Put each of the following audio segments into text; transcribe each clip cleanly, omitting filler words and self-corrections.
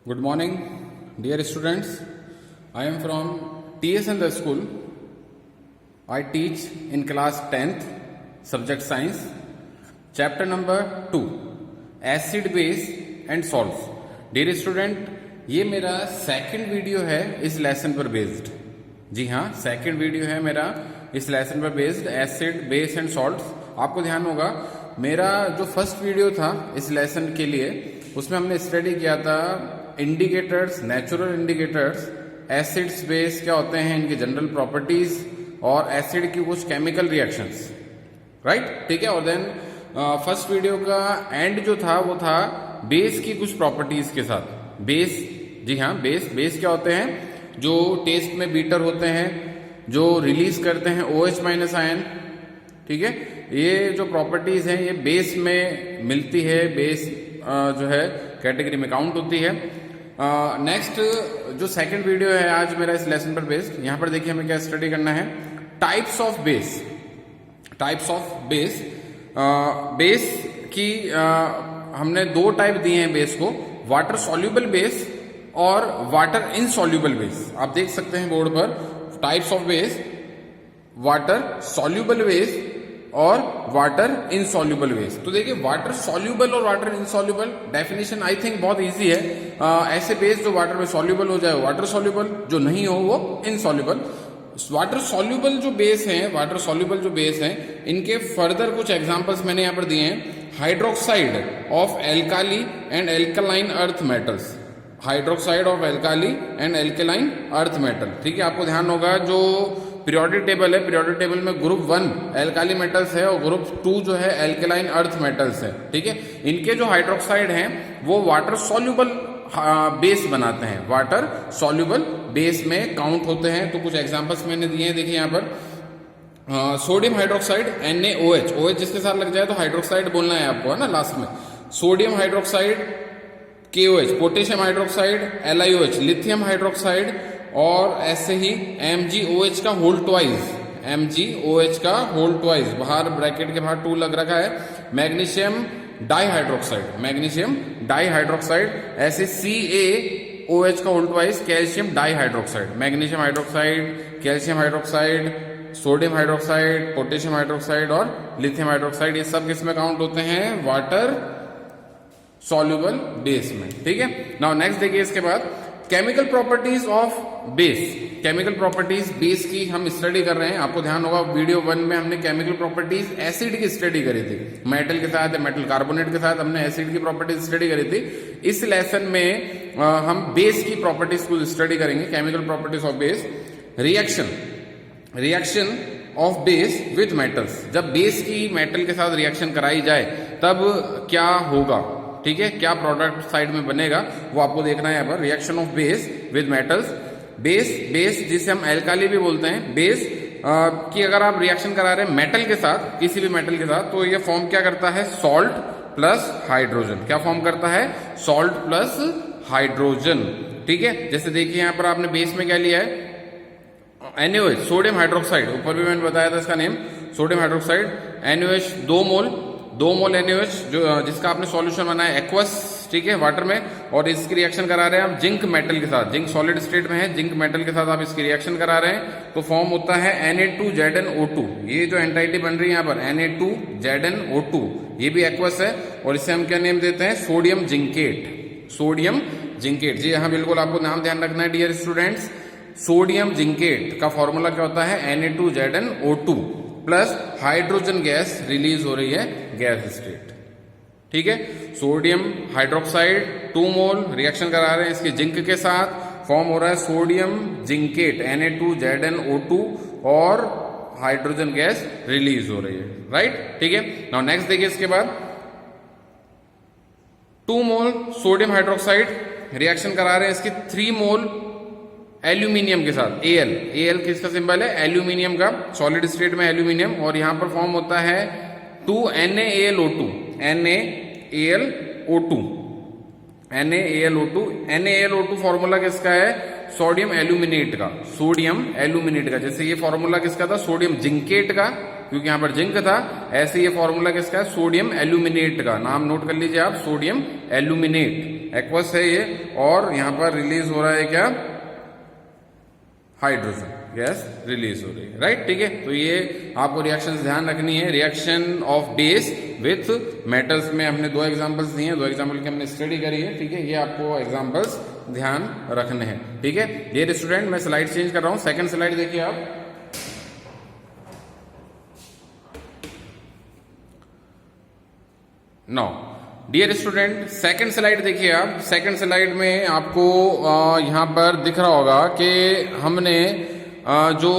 Good morning, dear students. I am from TS and the school. I teach in class 10th, subject science, chapter number 2, acid base and salts. Dear student, ये मेरा second video है इस lesson पर based. जी हाँ, second video है मेरा इस lesson पर based acid base and salts. आपको ध्यान होगा मेरा जो फर्स्ट वीडियो था इस लेसन के लिए उसमें हमने स्टडी किया था indicators, natural indicators, acids base क्या होते हैं, इनकी जनरल प्रॉपर्टीज और एसिड की कुछ केमिकल रिएक्शंस. राइट, ठीक है. और देन फर्स्ट वीडियो का एंड जो था वो था बेस की कुछ प्रॉपर्टीज के साथ. बेस, जी हाँ, बेस क्या होते हैं जो टेस्ट में बीटर होते हैं, जो रिलीज करते हैं OH माइनस आयन. ठीक है, ये जो प्रॉपर्टीज हैं ये बेस में मिलती है, बेस जो है कैटेगरी में काउंट होती है. नेक्स्ट जो सेकंड वीडियो है आज मेरा इस लेसन पर बेस्ड, यहां पर देखिए हमें क्या स्टडी करना है. Types of base. Types of base, base की हमने दो टाइप दिए हैं बेस को, वाटर सॉल्यूबल बेस और वाटर इनसॉल्यूबल बेस. आप देख सकते हैं बोर्ड पर types of base, water soluble base और वाटर इनसॉल्यूबल बेस. तो देखिए वाटर सॉल्यूबल और water insoluble definition I think बहुत इजी है. ऐसे बेस जो वाटर में सॉल्यूबल हो जाए वाटर सॉल्यूबल, जो नहीं हो वो इनसॉल्यूबल. वाटर सॉल्यूबल जो बेस हैं, वाटर सॉल्यूबल जो बेस हैं, इनके फर्दर कुछ एग्जांपल्स मैंने यहां पर दिए हैं. Hydroxide of alkali and alkaline earth metals. Hydroxide of alkali and alkaline earth metal. ठीक है, आपको ध्यान होगा जो पीरियोडिक टेबल है, पीरियोडिक टेबल में ग्रुप 1 एल्काली मेटल्स है और ग्रुप 2 जो है एल्कलाइन अर्थ मेटल्स है. ठीक है, इनके जो हाइड्रोक्साइड हैं वो वाटर सॉल्यूबल बेस बनाते हैं, वाटर सॉल्यूबल बेस में काउंट होते हैं. तो कुछ एग्जांपल्स मैंने दिए हैं, देखिए यहाँ पर सोडियम हाइड्रोक्साइड NaOH. OH जिसके साथ लग जाए तो हाइड्रोक्साइड बोलना है आपको, है ना, लास्ट में. Sodium hydroxide KOH, potassium hydroxide LiOH, lithium hydroxide, और ऐसे ही MgOH का होल ट्वाइस, MgOH का होल ट्वाइस, बाहर ब्रैकेट के बाहर 2 लग रखा है. Magnesium dihydroxide, magnesium dihydroxide. ऐसे CaOH का whole twice, calcium dihydroxide. Magnesium hydroxide, calcium hydroxide, sodium hydroxide, potassium hydroxide और लिथियम हाइड्रोक्साइड, ये सब किसमें काउंट होते हैं, वाटर सॉल्यूबल बेस में. ठीक है. नाउ नेक्स्ट देखिए इसके बाद chemical properties of base. Chemical properties base की हम स्टडी कर रहे हैं. आपको ध्यान होगा वीडियो 1 में हमने केमिकल प्रॉपर्टीज एसिड की स्टडी करी थी, मेटल के साथ, मेटल कार्बोनेट के साथ हमने एसिड की प्रॉपर्टीज स्टडी करी थी. इस लेसन में हम बेस की प्रॉपर्टीज को स्टडी करेंगे, chemical properties of base. Reaction of base with metals. जब बेस की मेटल के साथ रिएक्शन कराई जाए तब क्या होगा, ठीक है, क्या प्रोडक्ट साइड में बनेगा वो आपको देखना है. यहाँ पर reaction of base with metals. Base जिसे हम एल्काली भी बोलते हैं, बेस की अगर आप रिएक्शन करा रहे हैं मेटल के साथ, किसी भी मेटल के साथ, तो ये फॉर्म क्या करता है, सॉल्ट प्लस हाइड्रोजन. क्या फॉर्म करता है, सॉल्ट प्लस हाइड्रोजन. ठीक है, जैसे देखिए यहाँ पर आपने बेस में क्या लिया है, NaOH, सोडियम हाइड्रोक्साइड. ऊपर भी मैंने बताया था इसका नेम, सोडियम हाइड्रोक्साइड. NaOH 2 मोल NaOH, जो जिसका आपने सॉल्यूशन बनाया एक्वस, ठीक है, वाटर में, और इसकी रिएक्शन करा रहे हैं आप जिंक मेटल के साथ. जिंक सॉलिड स्टेट में है, जिंक मेटल के साथ आप इसकी रिएक्शन करा रहे हैं तो फॉर्म होता है Na2ZnO2. ये जो एंटाइटी बन रही है यहाँ पर Na2ZnO2, ये भी एक्वस है और इसे हम क्या नेम देते हैं, सोडियम जिंकेट. सोडियम जिंकेट, जी हाँ, बिल्कुल आपको नाम ध्यान रखना है डियर स्टूडेंट्स. सोडियम जिंकेट का फॉर्मूला क्या होता है, Na2ZnO2 plus hydrogen gas release हो रही है गैस स्टेट. ठीक है, सोडियम हाइड्रोक्साइड 2 मोल रिएक्शन करा रहे हैं इसके जिंक के साथ, फॉर्म हो रहा है सोडियम जिंकेट Na2ZnO2 और हाइड्रोजन गैस रिलीज हो रही है. राइट, ठीक है. नाउ नेक्स्ट देखिए इसके बाद 2 मोल सोडियम हाइड्रोक्साइड रिएक्शन करा रहे हैं इसके 3 मोल एल्यूमिनियम के साथ, Al किसका सिंबल है, एल्यूमिनियम का, सॉलिड स्टेट में एल्यूमिनियम, और यहां पर फॉर्म होता है 2 NaAlO2. NaAlO2 फॉर्मूला किसका है, सोडियम एल्यूमिनेट का. सोडियम एल्यूमिनेट का, जैसे ये फॉर्मूला किसका था, सोडियम जिंकेट का, क्योंकि यहाँ पर जिंक था। ऐसे ये फॉर्मूला किसका है, सोडियम एल्यूमिनेट का, नाम नोट कर लीजिए आप, सोडियम एल्यूमिनेट, एक्वस है ये, और यहाँ पर रिलीज हो रहा है क्या, हाइड्रोजन गैस रिलीज हो रही है, राइट। ठीक है, तो ये आपको रिएक्शंस ध्यान रखनी है। Reaction of base with metals में हमने 2 एग्जांपल्स दिए हैं, 2 एग्जांपल की हमने स्टडी करी है। ठीक है, ये आपको एग्जांपल्स ध्यान रखने हैं। ठीक है, डियर स्टूडेंट मैं स्लाइड चेंज कर रहा हूं, सेकंड स्लाइड देखिए आप। No dear student, second slide देखिए आप। सेकंड स्लाइड में आपको यहां पर दिख रहा होगा कि हमने जो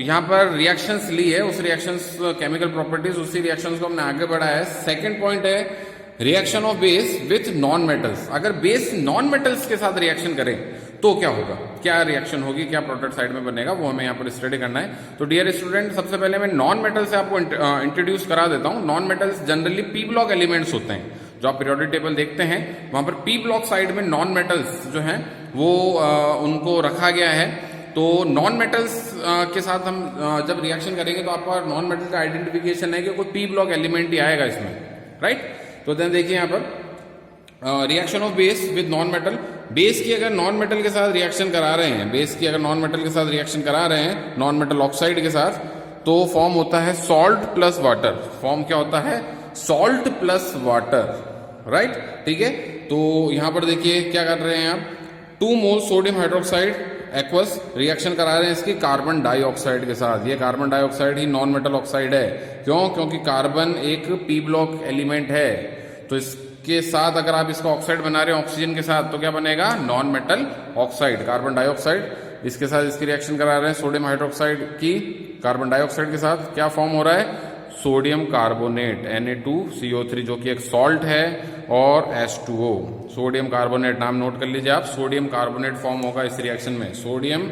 यहां पर रिएक्शंस ली है, उस रिएक्शंस केमिकल प्रॉपर्टीज, उसी रिएक्शंस को हमने आगे बढ़ाया है। सेकंड पॉइंट है reaction of base with non metals. अगर बेस नॉन मेटल्स के साथ रिएक्शन करें तो क्या होगा, क्या रिएक्शन होगी, क्या प्रोडक्ट साइड में बनेगा, वो हमें यहाँ पर स्टडी करना है। तो डियर स्टूडेंट, सबसे पहले मैं नॉन मेटल से आपको इंट्रोड्यूस करा देता हूँ। Non metals generally P block elements होते हैं। जो आप पीरियोडिक टेबल देखते हैं वहां पर पी ब्लॉक साइड में नॉन मेटल्स जो हैं वो उनको रखा गया है। तो नॉन मेटल्स के साथ हम जब रिएक्शन करेंगे तो आपका नॉन मेटल का आइडेंटिफिकेशन है कि कोई पी ब्लॉक एलिमेंट ही आएगा इसमें, राइट। तो देन देखिए यहाँ पर reaction of base with non metal. Base की अगर नॉन मेटल के साथ रिएक्शन करा रहे हैं, बेस की अगर नॉन मेटल के साथ रिएक्शन करा रहे हैं नॉन मेटल ऑक्साइड के साथ, तो फॉर्म होता है सॉल्ट प्लस वाटर। फॉर्म क्या होता है, सॉल्ट प्लस वाटर, राइट। ठीक है, तो यहां पर देखिए क्या कर रहे हैं आप, 2 मोल सोडियम हाइड्रोक्साइड एक्वस रिएक्शन करा रहे हैं इसकी कार्बन डाइऑक्साइड के साथ। ये कार्बन डाइऑक्साइड ही नॉन मेटल ऑक्साइड है। क्यों, क्योंकि कार्बन एक पी ब्लॉक एलिमेंट है। तो इसके साथ अगर आप इसका ऑक्साइड बना रहे हैं ऑक्सीजन के साथ, तो क्या बनेगा, non metal oxide, carbon dioxide. इसके साथ इसकी रिएक्शन करा रहे हैं सोडियम हाइड्रोक्साइड की कार्बन डाइऑक्साइड के साथ, क्या फॉर्म हो रहा है, सोडियम कार्बोनेट Na2CO3, जो कि एक सॉल्ट है, और H2O, सोडियम कार्बोनेट, नाम नोट कर लीजिए आप, सोडियम कार्बोनेट फॉर्म होगा इस रिएक्शन में। सोडियम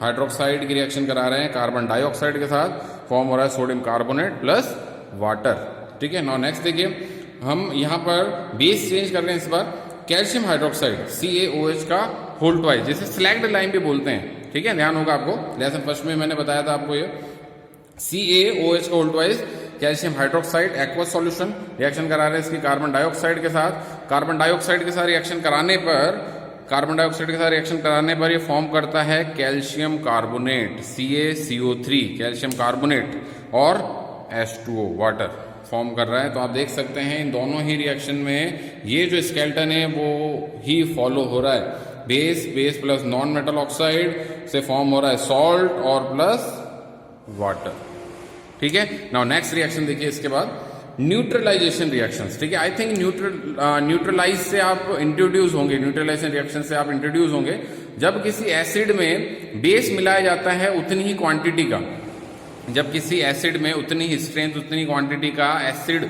हाइड्रोक्साइड की रिएक्शन करा रहे हैं कार्बन डाइऑक्साइड के साथ, फॉर्म हो रहा है सोडियम कार्बोनेट प्लस वाटर। ठीक है, नाउ नेक्स्ट देखिए, हम यहां पर बेस चेंज कर रहे हैं इस बार, कैल्शियम हाइड्रोक्साइड CaOH का होल ट्वाइस, जिसे स्लैग्ड लाइम भी बोलते हैं। ठीक है, ध्यान होगा आपको, लेसन फर्स्ट में मैंने बताया था आपको ये CaOH का whole twice calcium hydroxide aqueous solution reaction करा रहे हैं इसकी कार्बन डाइऑक्साइड के साथ। कार्बन डाइऑक्साइड के साथ रिएक्शन कराने पर, कार्बन डाइऑक्साइड के साथ रिएक्शन कराने पर ये फॉर्म करता है calcium carbonate CaCO3, calcium carbonate, और H2O वाटर फॉर्म कर रहा है। तो आप देख सकते हैं इन दोनों ही रिएक्शन में ये जो स्केलेटन है वो ही फॉलो हो रहा है। Base plus non metal oxide से फॉर्म हो रहा है सॉल्ट और प्लस वाटर। ठीक है, नाउ नेक्स्ट रिएक्शन देखिए इसके बाद, न्यूट्रलाइजेशन रिएक्शंस। ठीक है, आई थिंक न्यूट्रलाइज से आप इंट्रोड्यूस होंगे, न्यूट्रलाइजेशन रिएक्शन से आप इंट्रोड्यूस होंगे जब किसी एसिड में बेस मिलाया जाता है उतनी ही क्वांटिटी का, जब किसी एसिड में उतनी ही स्ट्रेंथ, उतनी क्वांटिटी का एसिड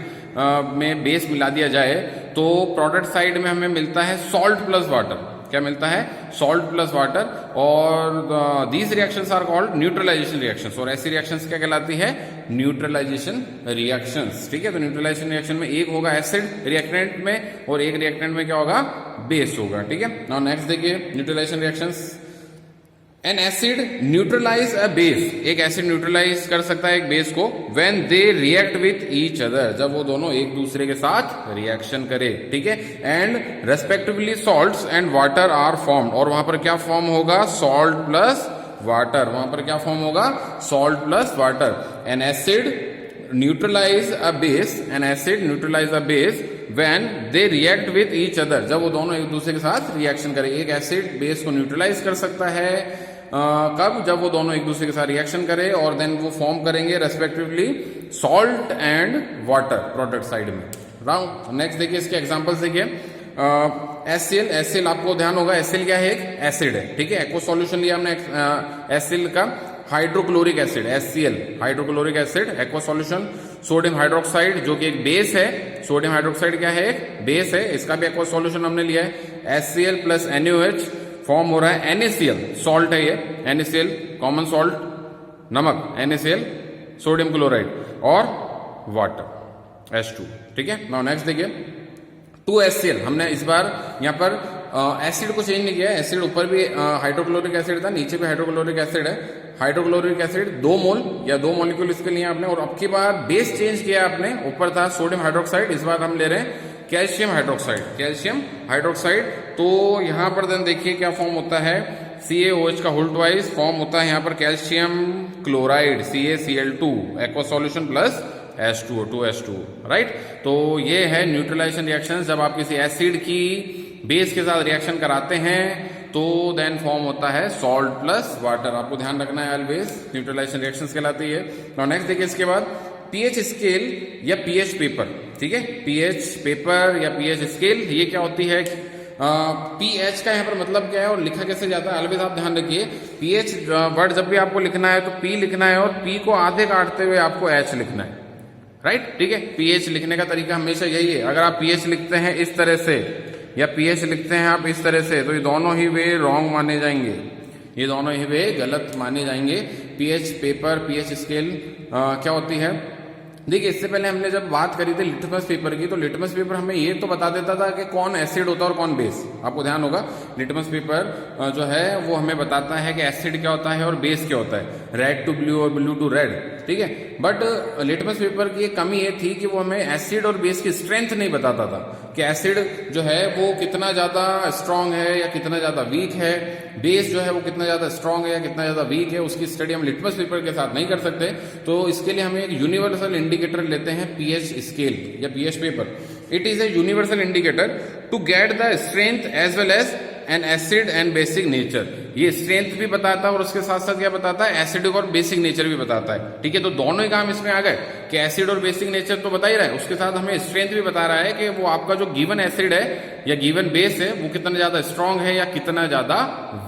में बेस मिला दिया जाए, तो प्रोडक्ट साइड में हमें मिलता है सॉल्ट प्लस वाटर। क्या मिलता है, सॉल्ट प्लस वाटर, और these reactions are called neutralisation reactions. और ऐसी रिएक्शंस क्या कहलाती है, न्यूट्रलाइजेशन रिएक्शंस। ठीक है, तो न्यूट्रलाइजेशन रिएक्शन में एक होगा एसिड रिएक्टेंट में और एक रिएक्टेंट में क्या होगा, बेस होगा। ठीक है, नाउ नेक्स्ट देखिए neutralisation reactions. An acid neutralise a base, एक एसिड न्यूट्रलाइज कर सकता है एक बेस को, when they react with each other, जब वो दोनों एक दूसरे के साथ रिएक्शन करे। ठीक है, and respectively salts and water are formed, और वहां पर क्या फॉर्म होगा, सॉल्ट प्लस वाटर, वहां पर क्या फॉर्म होगा, salt plus water. An acid neutralise a base, an acid neutralise a base when they react with each other, जब वो दोनों एक दूसरे के साथ रिएक्शन करे। एक एसिड बेस को न्यूट्रलाइज कर सकता है कब, जब वो दोनों एक दूसरे के साथ रिएक्शन करे, और देन वो फॉर्म करेंगे respectively salt and water product side में। राउंड नेक्स्ट देखिए इसके एग्जांपल्स देखिए, HCl आपको ध्यान होगा, HCl क्या है, एक एसिड है। ठीक है, एक्वा सॉल्यूशन लिया हमने HCl का, hydrochloric acid HCl, hydrochloric acid aqua solution. Sodium hydroxide जो कि एक बेस है, सोडियम हाइड्रोक्साइड क्या है, एक बेस है, इसका भी एक्वा सॉल्यूशन हमने लिया है। HCl प्लस NaOH फॉर्म हो रहा है NaCl, सॉल्ट है ये, NaCl कॉमन सॉल्ट, नमक NaCl, सोडियम क्लोराइड और वाटर H2। ठीक है, नाउ नेक्स्ट देखिए 2HCl, हमने इस बार यहाँ पर एसिड को चेंज नहीं किया है, एसिड ऊपर भी हाइड्रोक्लोरिक एसिड था, नीचे भी हाइड्रोक्लोरिक एसिड है, हाइड्रोक्लोरिक एसिड 2 मोल या 2 मॉलिक्यूल इसके लिए आपने, और अब की बार बेस चेंज किया आपने, ऊपर था सोडियम हाइड्रोक्साइड, इस बार हम ले रहे हैं कैल्शियम हाइड्रोक्साइड, कैल्शियम हाइड्रोक्साइड। तो यहां पर देन देखिए क्या फॉर्म होता है, CaOH का होल ट्वाइस फॉर्म होता है यहां पर calcium chloride CaCl2 aqua solution plus H2O 2H2, right. तो ये है न्यूट्रलाइजेशन रिएक्शन। जब आप किसी एसिड की बेस के साथ रिएक्शन कराते हैं तो देन फॉर्म होता है सॉल्ट प्लस वाटर। आपको ध्यान रखना है ऑलवेज, न्यूट्रलाइजेशन रिएक्शंस कहलाती है। नाउ नेक्स्ट देखिए इसके बाद पीएच स्केल या पीएच पेपर, ठीक है, पीएच पेपर या पीएच स्केल, ये क्या होती है, पीएच का यहाँ पर मतलब क्या है और लिखा कैसे जाता है, ऑलवेज आप ध्यान रखिए। पीएच वर्ड जब भी आपको लिखना है तो पी लिखना है और पी को आधे काटते हुए आपको एच लिखना है, राइट, ठीक है। पीएच लिखने का तरीका हमेशा यही है। अगर आप पीएच लिखते हैं इस तरह से या पीएच लिखते हैं आप इस तरह से, तो ये दोनों ही वे रॉन्ग माने जाएंगे, ये दोनों ही वे गलत माने जाएंगे। पीएच पेपर, पीएच स्केल क्या होती है, देखिए इससे पहले हमने जब बात करी थी लिटमस पेपर की, तो लिटमस पेपर हमें ये तो बता देता था कि कौन एसिड होता है और कौन बेस। आपको ध्यान होगा लिटमस पेपर जो है वो हमें बताता है कि एसिड क्या होता है और बेस क्या होता है, रेड टू ब्लू और ब्लू टू रेड, ठीक है। बट लिटमस पेपर की एक कमी ये थी कि वो हमें एसिड और बेस की स्ट्रेंथ नहीं बताता था कि एसिड जो है वो कितना ज्यादा स्ट्रांग है या कितना ज्यादा वीक है, बेस जो है वो कितना ज्यादा स्ट्रांग है या कितना ज्यादा वीक है, उसकी स्टडी हम लिटमस पेपर के साथ नहीं कर सकते। तो इसके लिए हमें एक यूनिवर्सल इंडिकेटर लेते हैं पीएच स्केल या pH paper. It is a universal indicator to get the strength as well as an acid and basic nature. ये स्ट्रेंथ भी बताता है और उसके साथ साथ क्या बताता है, एसिडिक और बेसिक नेचर भी बताता है, ठीक है। तो दोनों ही काम इसमें आ गए कि एसिड और बेसिक नेचर तो बता ही रहा है, उसके साथ हमें स्ट्रेंथ भी बता रहा है कि वो आपका जो गिवन एसिड है या गिवन बेस है वो कितना ज्यादा स्ट्रांग है या कितना ज्यादा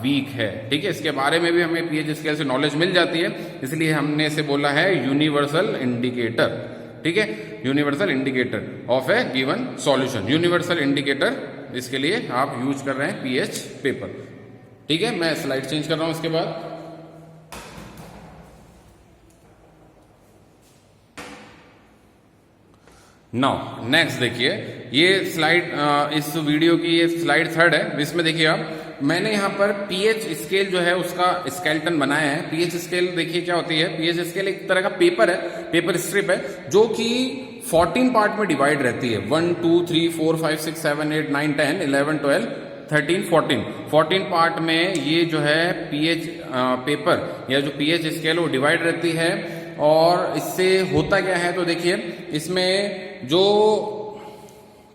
वीक है, ठीक है। इसके बारे में भी हमें पीएच स्केल से नॉलेज मिल जाती है, इसलिए हमने इसे बोला है यूनिवर्सल इंडिकेटर, ठीक है, universal indicator of A given solution. Universal indicator इसके लिए आप यूज कर रहे हैं पीएच पेपर, ठीक है। मैं स्लाइड चेंज कर रहा हूं इसके बाद। नाउ नेक्स्ट देखिए, ये स्लाइड इस वीडियो की ये स्लाइड 3 है। इसमें देखिए आप, मैंने यहां पर पीएच स्केल जो है उसका स्केलेटन बनाया है। पीएच स्केल देखिए क्या होती है, पीएच स्केल एक तरह का पेपर है, पेपर स्ट्रिप है जो कि 14 पार्ट में डिवाइड रहती है। 1 2 3 4 5 6 7 8 9 10 11 12 13 14 पार्ट में ये जो है पीएच पेपर या जो पीएच स्केल वो डिवाइड रहती है। और इससे होता क्या है, तो देखिए इसमें जो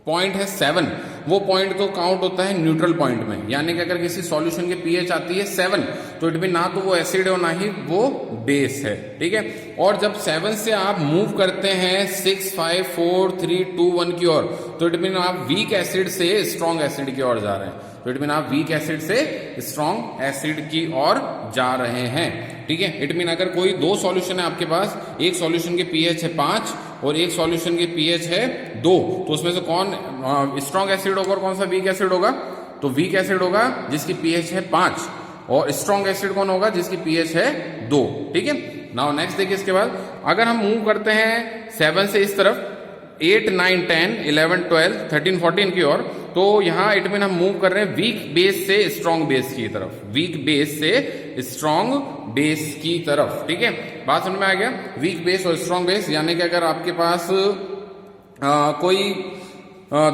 पॉइंट है 7, वो पॉइंट तो काउंट होता है न्यूट्रल पॉइंट में, यानी कि अगर किसी सॉल्यूशन के पीएच आती है 7 तो इट मीन ना तो वो एसिड है और ना ही वो बेस है, ठीक है। और जब 7 से आप मूव करते हैं 6 5 4 3 2 1 की ओर, तो इट मीन आप वीक एसिड से स्ट्रॉन्ग एसिड की ओर जा रहे हैं। तो इट मीन आप वीक एसिड से स्ट्रॉन्ग एसिड की ओर जा रहे हैं, ठीक है। इट मीन अगर कोई 2 सॉल्यूशन है आपके पास, एक सॉल्यूशन के पीएच है 5 और एक सॉल्यूशन के पीएच है 2, तो उसमें से कौन स्ट्रॉन्ग एसिड होगा और कौन सा वीक एसिड होगा, तो वीक एसिड होगा जिसकी पीएच है 5 और स्ट्रॉन्ग एसिड कौन होगा जिसकी पीएच है 2, ठीक है। नाउ नेक्स्ट देखिए इसके बाद, अगर हम मूव करते हैं 7 से इस तरफ 8 9 10 11 12 13 14 की ओर, तो यहां इट मीन हम मूव कर रहे हैं वीक बेस से स्ट्रॉन्ग बेस की तरफ, वीक बेस से स्ट्रॉन्ग बेस की तरफ, ठीक है। बात समझ में आ गया, वीक बेस और स्ट्रॉन्ग बेस, यानी कि अगर आपके पास कोई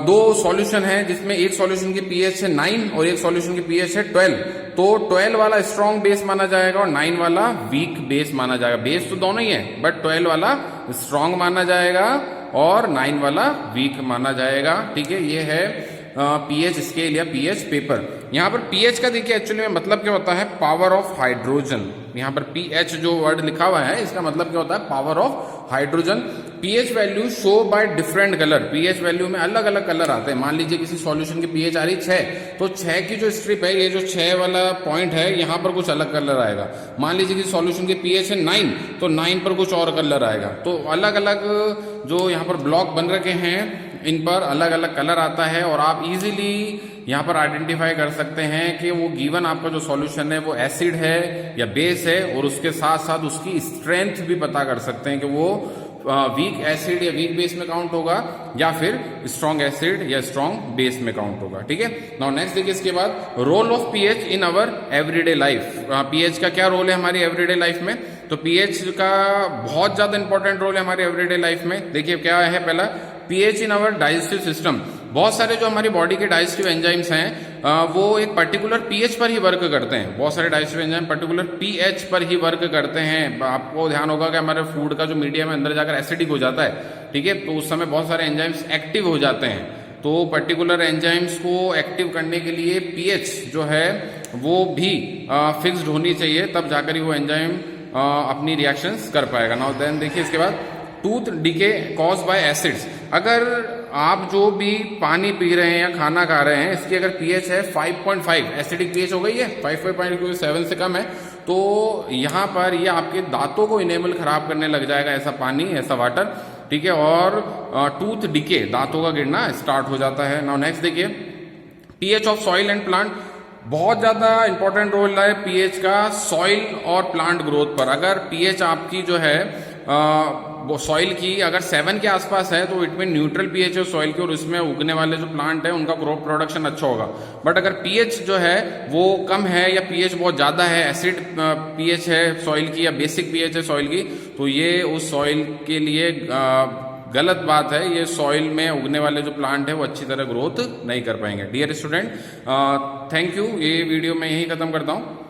2 सॉल्यूशन है जिसमें एक सॉल्यूशन की पीएच है 9 और एक सॉल्यूशन की पीएच है 12, तो 12 वाला स्ट्रॉन्ग बेस माना जाएगा और 9 वाला वीक बेस माना जाएगा। बेस तो दोनों ही है बट 12 वाला स्ट्रॉन्ग माना जाएगा और 9 वाला वीक माना जाएगा, ठीक है। ये है पीएच स्केल या पीएच पेपर। यहां पर पीएच का देखिए एक्चुअली में मतलब क्या होता है, पावर ऑफ हाइड्रोजन। यहां पर पीएच जो वर्ड लिखा हुआ है इसका मतलब क्या होता है, power of hydrogen. PH value show by different colour, pH value में अलग अलग कलर आते हैं। मान लीजिए किसी सॉल्यूशन की पीएच आ रही 6, तो 6 की जो स्ट्रिप है, ये जो 6 वाला पॉइंट है यहाँ पर कुछ अलग कलर आएगा। मान लीजिए कि सॉल्यूशन की पीएच है 9, तो 9 पर कुछ और कलर आएगा। तो अलग अलग जो यहाँ पर ब्लॉक बन रखे हैं इन पर अलग अलग कलर आता है और आप इजीली यहाँ पर आइडेंटिफाई कर सकते हैं कि वो गिवन आपका जो सॉल्यूशन है वो एसिड है या बेस है, और उसके साथ साथ उसकी स्ट्रेंथ भी पता कर सकते हैं कि वो वीक एसिड या वीक बेस में काउंट होगा या फिर स्ट्रॉन्ग एसिड या स्ट्रॉन्ग बेस में काउंट होगा। ठीक है, नाउ नेक्स्ट देखिए इसके बाद role of pH in our everyday life. PH का क्या रोल है हमारी एवरीडे लाइफ में? तो पीएच का बहुत ज्यादा इंपॉर्टेंट रोल है हमारी एवरीडे लाइफ में। देखिए क्या है, पहला pH in our digestive system. बहुत सारे जो हमारी बॉडी के डाइजेस्टिव एंजाइम्स हैं वो एक पर्टिकुलर पीएच पर ही वर्क करते हैं। बहुत सारे डाइजेस्टिव एंजाइम पर्टिकुलर पीएच पर ही वर्क करते हैं। आपको ध्यान होगा कि हमारे फूड का जो मीडियम है अंदर जाकर एसिडिक हो जाता है, ठीक है, तो उस समय बहुत सारे एंजाइम्स एक्टिव हो जाते हैं। तो पर्टिकुलर एंजाइम्स को एक्टिव करने के लिए पीएच जो है वो भी फिक्स्ड होनी चाहिए, तब जाकर ही वो एंजाइम अपनी रिएक्शंस कर पाएगा। नाउ देन देखिए इसके बाद tooth decay cause by acids. अगर आप जो भी पानी पी रहे हैं या खाना खा रहे हैं, इसकी अगर पीएच है 5.5, एसिडिक पीएच हो गई है 5.7 से कम है, तो यहाँ पर ये आपके दांतों को इनेबल खराब करने लग जाएगा, ऐसा पानी, ऐसा वाटर। ठीक है, और टूथ डिके, दांतों का गिरना स्टार्ट हो जाता है। नाउ नेक्स्ट देखिए pH of soil and plant. बहुत ज्यादा इंपॉर्टेंट रोल है पीएच का सॉइल और प्लांट ग्रोथ पर। अगर पीएच आपकी जो है वो सॉइल की अगर 7 के आसपास है तो इट मीन न्यूट्रल पीएच है सॉइल की, और इसमें उगने वाले जो प्लांट है उनका क्रॉप प्रोडक्शन अच्छा होगा। बट अगर पीएच जो है वो कम है या पीएच बहुत ज्यादा है, एसिड पीएच है सॉइल की या बेसिक पीएच है सॉइल की, तो ये उस सॉइल के लिए गलत बात है। ये सॉइल में उगने वाले जो प्लांट है वो अच्छी तरह ग्रोथ नहीं कर पाएंगे। Dear student, thank you. ये वीडियो मैं यही खत्म करता हूँ।